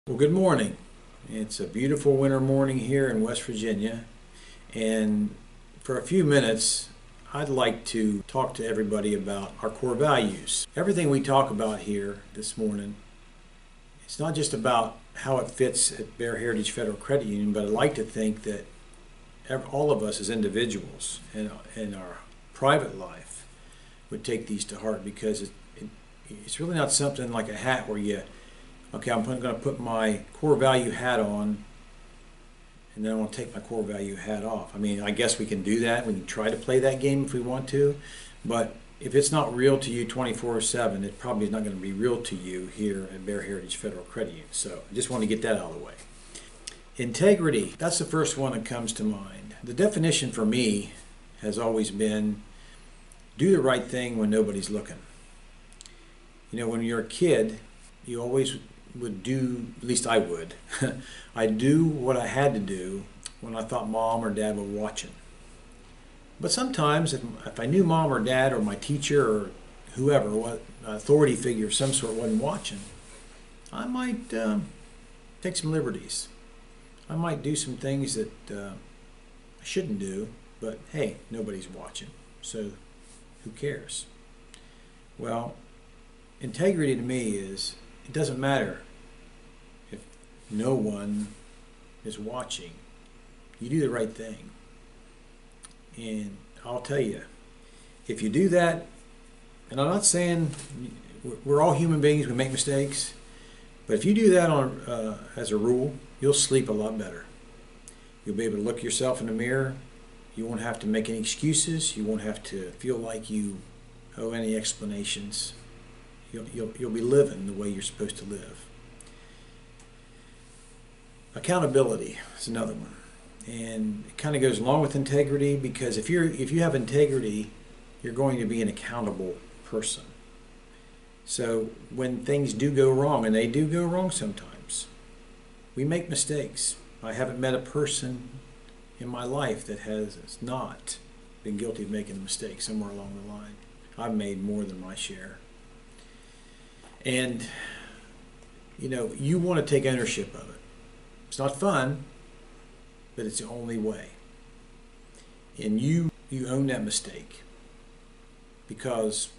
Well, good morning. It's a beautiful winter morning here in West Virginia, and for a few minutes, I'd like to talk to everybody about our core values. Everything we talk about here this morning, it's not just about how it fits at Bear Heritage Federal Credit Union, but I'd like to think that all of us as individuals in our private life would take these to heart because it's really not something like a hat where okay, I'm going to put my core value hat on and then I want to take my core value hat off. I mean, I guess we can do that. We can try to play that game if we want to, but if it's not real to you 24/7, it probably is not going to be real to you here at Bear Heritage Federal Credit Union. So I just want to get that out of the way. Integrity, that's the first one that comes to mind. The definition for me has always been do the right thing when nobody's looking. You know, when you're a kid, you always would do, at least I would, I'd do what I had to do when I thought mom or dad were watching. But sometimes if I knew mom or dad or my teacher or whoever, what authority figure of some sort wasn't watching, I might take some liberties. I might do some things that I shouldn't do, but hey, nobody's watching, so who cares? Well, integrity to me is it doesn't matter if no one is watching. You do the right thing. And I'll tell you, if you do that, and I'm not saying we're all human beings, we make mistakes, but if you do that as a rule, you'll sleep a lot better. You'll be able to look yourself in the mirror. You won't have to make any excuses. You won't have to feel like you owe any explanations. You'll be living the way you're supposed to live. Accountability is another one, and it kind of goes along with integrity because if you have integrity, you're going to be an accountable person. So when things do go wrong, and they do go wrong sometimes, we make mistakes. I haven't met a person in my life that has not been guilty of making a mistake somewhere along the line. I've made more than my share. And, you know, you want to take ownership of it. It's not fun, but it's the only way. And you own that mistake. Because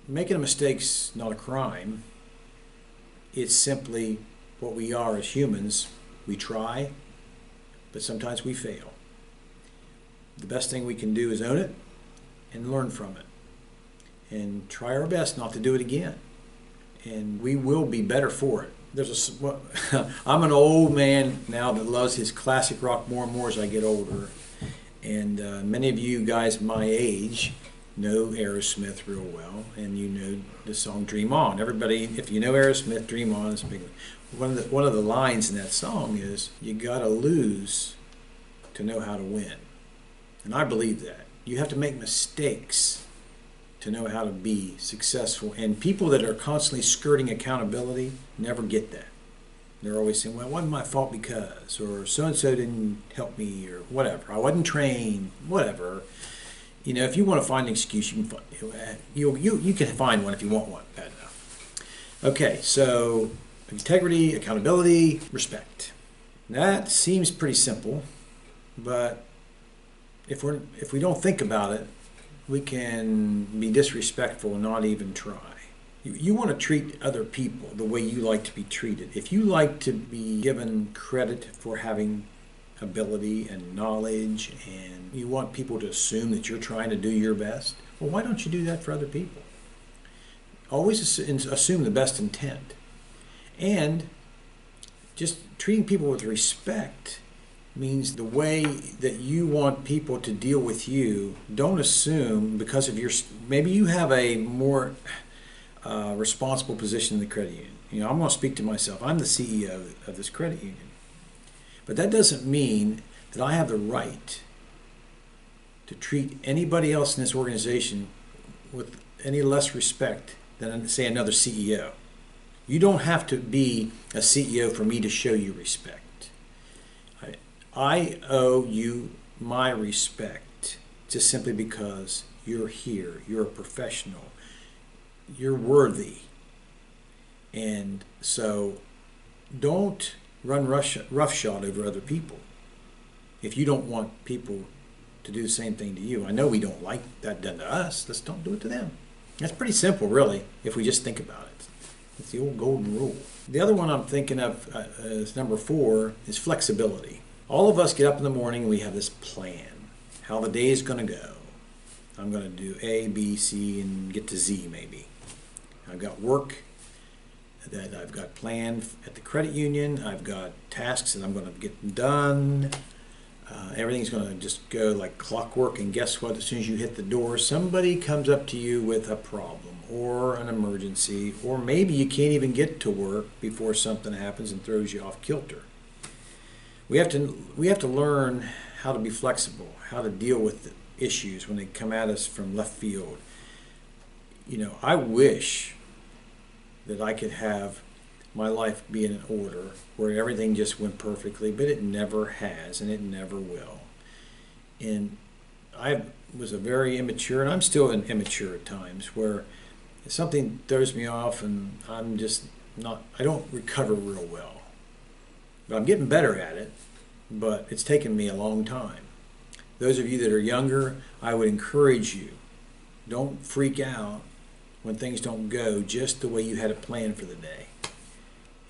making a mistake's not a crime. It's simply what we are as humans. We try, but sometimes we fail. The best thing we can do is own it and learn from it. And try our best not to do it again. And we will be better for it. I'm an old man now that loves his classic rock more and more as I get older. And many of you guys my age know Aerosmith real well, and you know the song "Dream On." Everybody, if you know Aerosmith, "Dream On" is a big one. One of the lines in that song is, "You gotta lose to know how to win," and I believe that. You have to make mistakes to know how to be successful. And people that are constantly skirting accountability never get that. They're always saying, well, it wasn't my fault because, or so-and-so didn't help me, or whatever. I wasn't trained, whatever. You know, if you want to find an excuse, you can find one if you want one, bad enough. Okay, so integrity, accountability, respect. That seems pretty simple, but if we don't think about it, we can be disrespectful and not even try. You want to treat other people the way you like to be treated. If you like to be given credit for having ability and knowledge, and you want people to assume that you're trying to do your best, well, why don't you do that for other people? Always assume the best intent. And just treating people with respect means the way that you want people to deal with you. Don't assume because of maybe you have a more responsible position in the credit union. You know, I'm going to speak to myself. I'm the CEO of this credit union. But that doesn't mean that I have the right to treat anybody else in this organization with any less respect than, say, another CEO. You don't have to be a CEO for me to show you respect. I owe you my respect just simply because you're here, you're a professional, you're worthy. And so don't run roughshod over other people if you don't want people to do the same thing to you. I know we don't like that done to us. Let's don't do it to them. That's pretty simple, really, if we just think about it. It's the old golden rule. The other one I'm thinking of as number 4 is flexibility. All of us get up in the morning and we have this plan, how the day is going to go. I'm going to do A, B, C, and get to Z maybe. I've got work that I've got planned at the credit union. I've got tasks that I'm going to get done. Everything's going to just go like clockwork, and guess what? As soon as you hit the door, somebody comes up to you with a problem or an emergency, or maybe you can't even get to work before something happens and throws you off kilter. We have to learn how to be flexible, how to deal with the issues when they come at us from left field. You know, I wish that I could have my life be in an order where everything just went perfectly, but it never has, and it never will. And I was a very immature, and I'm still an immature at times, where something throws me off and I'm just not, I don't recover real well. But I'm getting better at it, but it's taken me a long time. Those of you that are younger, I would encourage you, don't freak out when things don't go just the way you had it planned for the day.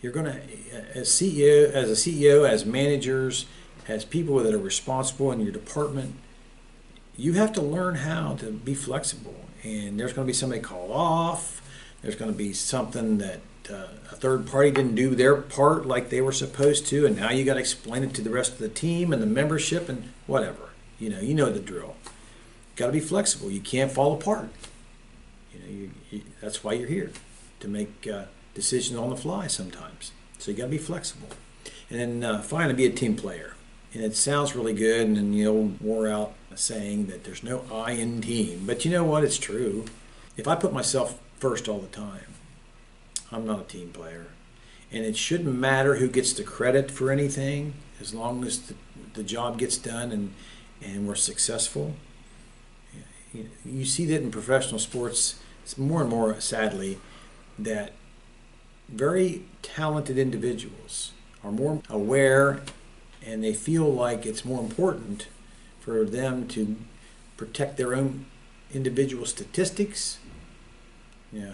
You're going to, as a CEO, as managers, as people that are responsible in your department, you have to learn how to be flexible. And there's going to be somebody called off. There's going to be something that a third party didn't do their part like they were supposed to, and now you got to explain it to the rest of the team and the membership and whatever. You know the drill. Got to be flexible. You can't fall apart. That's why you're here, to make decisions on the fly sometimes. So you got to be flexible. And then finally, be a team player. And it sounds really good, and the old wore out saying that there's no I in team. But you know what? It's true. If I put myself first all the time, I'm not a team player. And it shouldn't matter who gets the credit for anything, as long as the job gets done and we're successful. You see that in professional sports. It's more and more, sadly, that very talented individuals are more aware, and they feel like it's more important for them to protect their own individual statistics.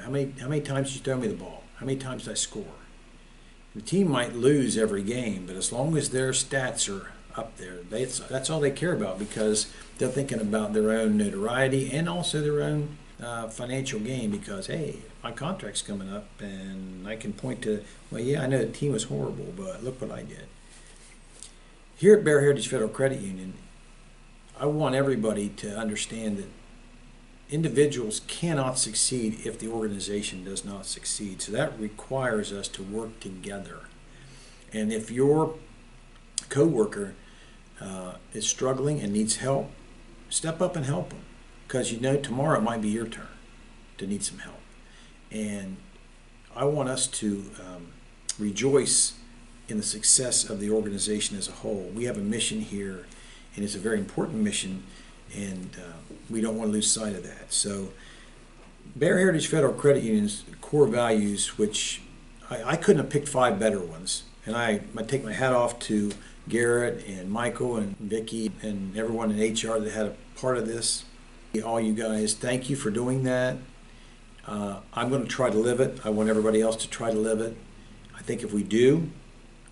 How many times did you throw me the ball? How many times did I score? The team might lose every game, but as long as their stats are up there, that's all they care about, because they're thinking about their own notoriety and also their own financial gain, because, hey, my contract's coming up and I can point to, well, yeah, I know the team was horrible, but look what I did. Here at Bear Heritage Federal Credit Union, I want everybody to understand that individuals cannot succeed if the organization does not succeed. So that requires us to work together. And if your coworker is struggling and needs help, step up and help them, because tomorrow it might be your turn to need some help. And I want us to rejoice in the success of the organization as a whole. We have a mission here, and it's a very important mission, and we don't want to lose sight of that. So Bear Heritage Federal Credit Union's core values, which I couldn't have picked 5 better ones, and I take my hat off to Garrett and Michael and Vicki and everyone in HR that had a part of this. All you guys, thank you for doing that. I'm going to try to live it. I want everybody else to try to live it. I think if we do,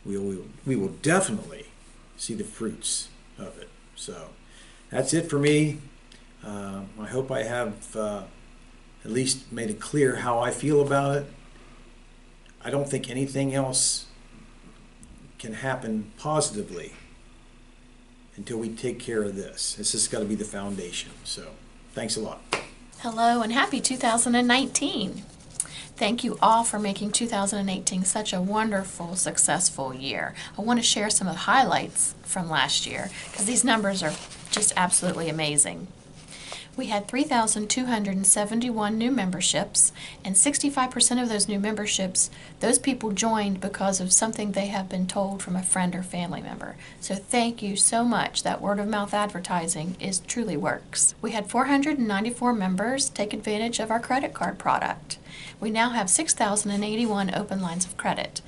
we will definitely see the fruits of it. So that's it for me. I hope I have at least made it clear how I feel about it. I don't think anything else can happen positively until we take care of this. This has got to be the foundation. So thanks a lot. Hello and happy 2019. Thank you all for making 2018 such a wonderful, successful year. I want to share some of the highlights from last year, because these numbers are just absolutely amazing. We had 3,271 new memberships, and 65% of those new memberships, those people joined because of something they have been told from a friend or family member. So thank you so much. That word-of-mouth advertising truly works. We had 494 members take advantage of our credit card product. We now have 6,081 open lines of credit.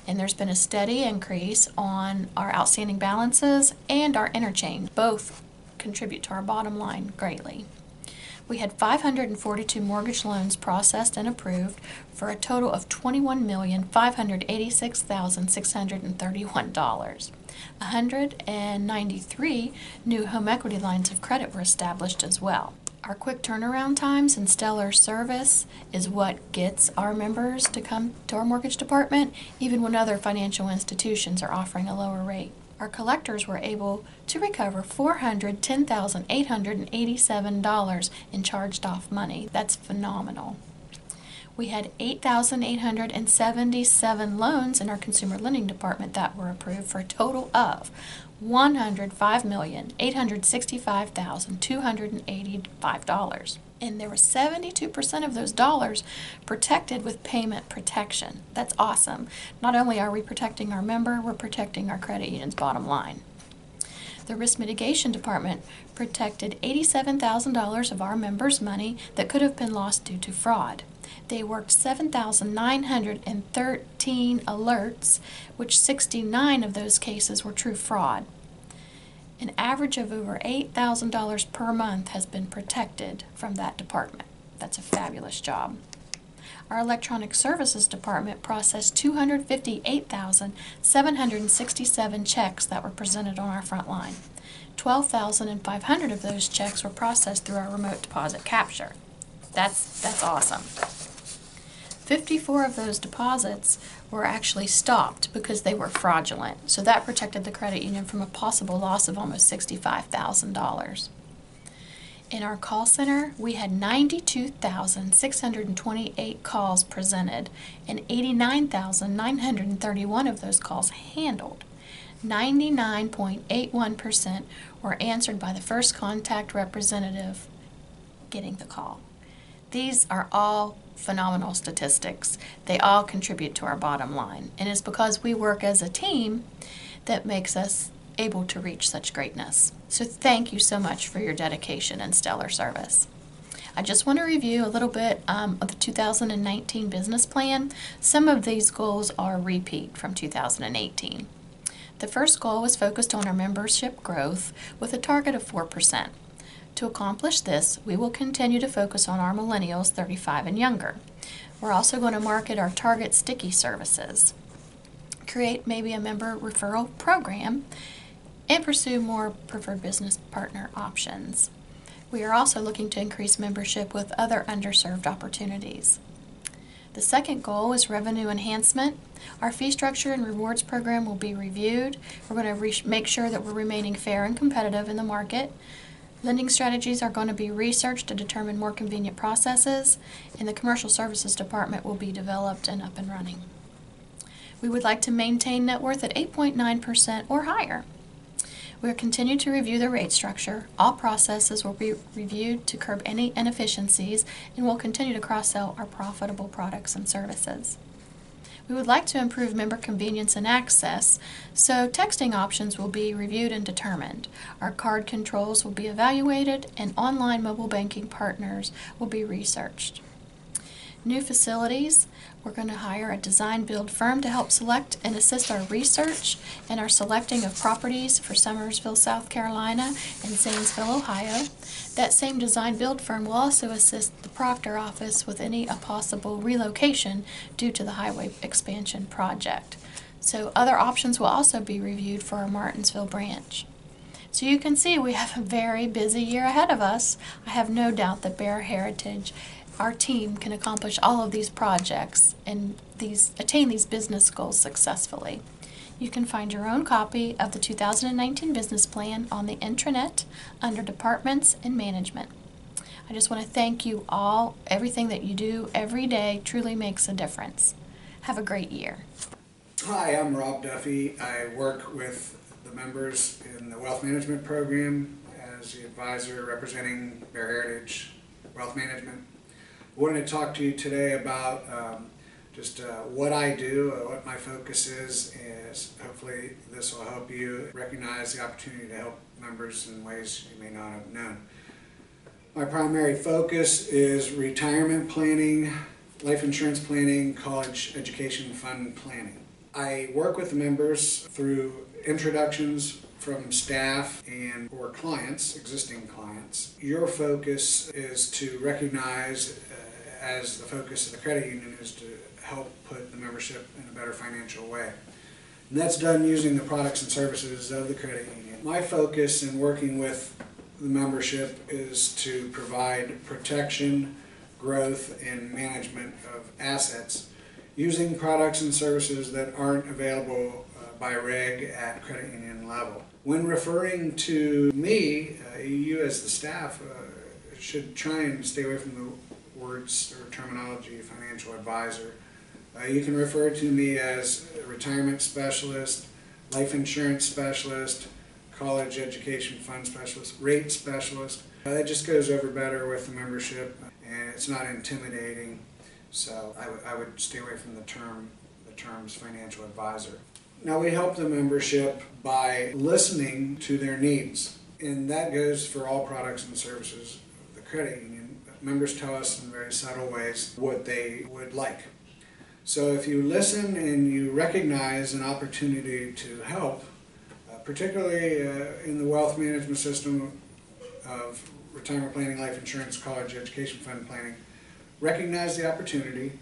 And there's been a steady increase on our outstanding balances and our interchange. Both contribute to our bottom line greatly. We had 542 mortgage loans processed and approved for a total of $21,586,631. 193 new home equity lines of credit were established as well. Our quick turnaround times and stellar service is what gets our members to come to our mortgage department, even when other financial institutions are offering a lower rate. Our collectors were able to recover $410,887 in charged off money. That's phenomenal. We had 8,877 loans in our consumer lending department that were approved for a total of $105,865,285. And there were 72% of those dollars protected with payment protection. That's awesome. Not only are we protecting our member, we're protecting our credit union's bottom line. The risk mitigation department protected $87,000 of our members' money that could have been lost due to fraud. They worked 7,913 alerts, which 69 of those cases were true fraud. An average of over $8,000 per month has been protected from that department. That's a fabulous job. Our electronic services department processed 258,767 checks that were presented on our front line. 12,500 of those checks were processed through our remote deposit capture. That's awesome. 54 of those deposits were actually stopped because they were fraudulent. So that protected the credit union from a possible loss of almost $65,000. In our call center, we had 92,628 calls presented and 89,931 of those calls handled. 99.81% were answered by the first contact representative getting the call. These are all phenomenal statistics. They all contribute to our bottom line. And it's because we work as a team that makes us able to reach such greatness. So thank you so much for your dedication and stellar service. I just want to review a little bit of the 2019 business plan. Some of these goals are repeat from 2018. The first goal was focused on our membership growth with a target of 4%. To accomplish this, we will continue to focus on our millennials 35 and younger. We're also going to market our target sticky services, create maybe a member referral program, and pursue more preferred business partner options. We are also looking to increase membership with other underserved opportunities. The second goal is revenue enhancement. Our fee structure and rewards program will be reviewed. We're going to make sure that we're remaining fair and competitive in the market. Lending strategies are going to be researched to determine more convenient processes, and the commercial services department will be developed and up and running. We would like to maintain net worth at 8.9% or higher. We will continue to review the rate structure. All processes will be reviewed to curb any inefficiencies, and we'll continue to cross-sell our profitable products and services. We would like to improve member convenience and access, so texting options will be reviewed and determined. Our card controls will be evaluated, and online mobile banking partners will be researched. New facilities, we're going to hire a design-build firm to help select and assist our research and our selecting of properties for Summersville, South Carolina, and Zanesville, Ohio. That same design-build firm will also assist the Proctor office with any possible relocation due to the highway expansion project. So other options will also be reviewed for our Martinsville branch. So you can see we have a very busy year ahead of us. I have no doubt that Bear Heritage, our team, can accomplish all of these projects and attain these business goals successfully. You can find your own copy of the 2019 business plan on the intranet under Departments and Management. I just want to thank you all. Everything that you do every day truly makes a difference. Have a great year. Hi, I'm Rob Duffy. I work with the members in the Wealth Management Program as the advisor representing Bear Heritage Wealth Management. I wanted to talk to you today about just what I do, what my focus is hopefully this will help you recognize the opportunity to help members in ways you may not have known. My primary focus is retirement planning, life insurance planning, college education fund planning. I work with the members through introductions from staff and or clients, existing clients. Your focus is to recognize, as the focus of the credit union is to help put the membership in a better financial way. And that's done using the products and services of the credit union. My focus in working with the membership is to provide protection, growth, and management of assets using products and services that aren't available by reg at credit union level. When referring to me, you as the staff should try and stay away from the words or terminology financial advisor. You can refer to me as a retirement specialist, life insurance specialist, college education fund specialist, rate specialist. That just goes over better with the membership, and it's not intimidating. So I would stay away from the terms financial advisor. Now, we help the membership by listening to their needs, and that goes for all products and services of the credit union. Members tell us in very subtle ways what they would like. So if you listen and you recognize an opportunity to help, particularly in the wealth management system of retirement planning, life insurance, college education fund planning, recognize the opportunity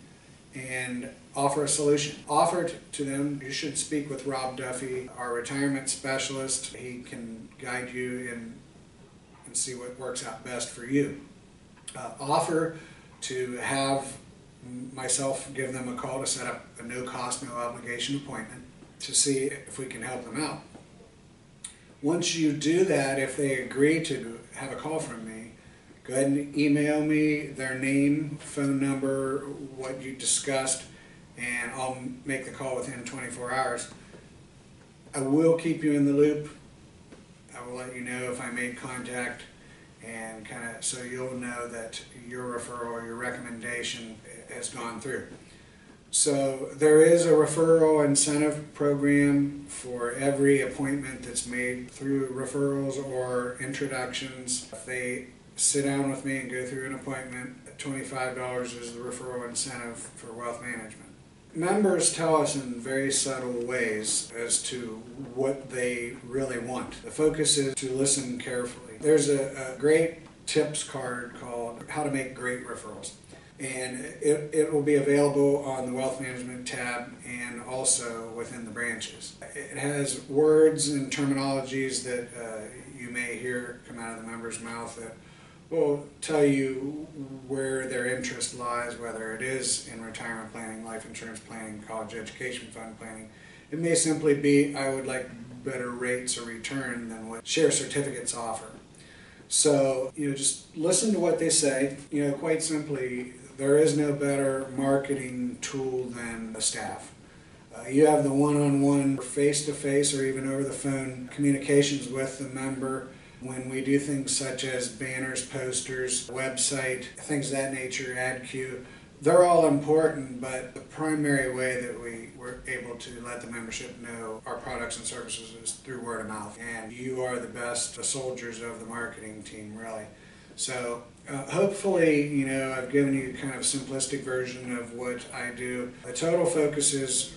and offer a solution. Offer it to them. You should speak with Rob Duffy, our retirement specialist. He can guide you and see what works out best for you. Offer to have myself give them a call to set up a no cost, no obligation appointment to see if we can help them out. Once you do that, if they agree to have a call from me, go ahead and email me their name, phone number, what you discussed, and I'll make the call within 24 hours. I will keep you in the loop. I will let you know if I made contact, and kind of so you'll know that your referral or your recommendation has gone through. So there is a referral incentive program for every appointment that's made through referrals or introductions. If they sit down with me and go through an appointment, $25 is the referral incentive for wealth management. Members tell us in very subtle ways as to what they really want. The focus is to listen carefully. There's a great tips card called How to Make Great Referrals, and it will be available on the Wealth Management tab and also within the branches. It has words and terminologies that you may hear come out of the member's mouth that will tell you where their interest lies, whether it is in retirement planning, life insurance planning, college education fund planning. It may simply be, I would like better rates or return than what share certificates offer. So, just listen to what they say. Quite simply, there is no better marketing tool than the staff. You have the one-on-one, face-to-face, or even over the phone communications with the member. When we do things such as banners, posters, website, things of that nature, ad queue, they're all important, but the primary way that we were able to let the membership know our products and services is through word of mouth. And you are the best soldiers of the marketing team, really. So hopefully, I've given you kind of a simplistic version of what I do. The total focus is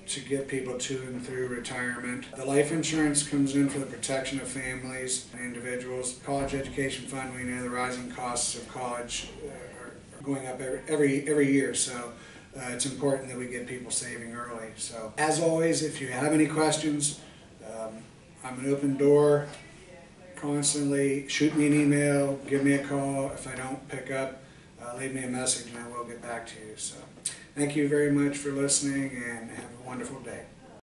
to get people to and through retirement. The life insurance comes in for the protection of families and individuals. College education fund, we know the rising costs of college are going up every year, so it's important that we get people saving early. So as always, if you have any questions, I'm an open door constantly. Shoot me an email, give me a call. If I don't pick up, leave me a message and I will get back to you. So thank you very much for listening and have a wonderful day.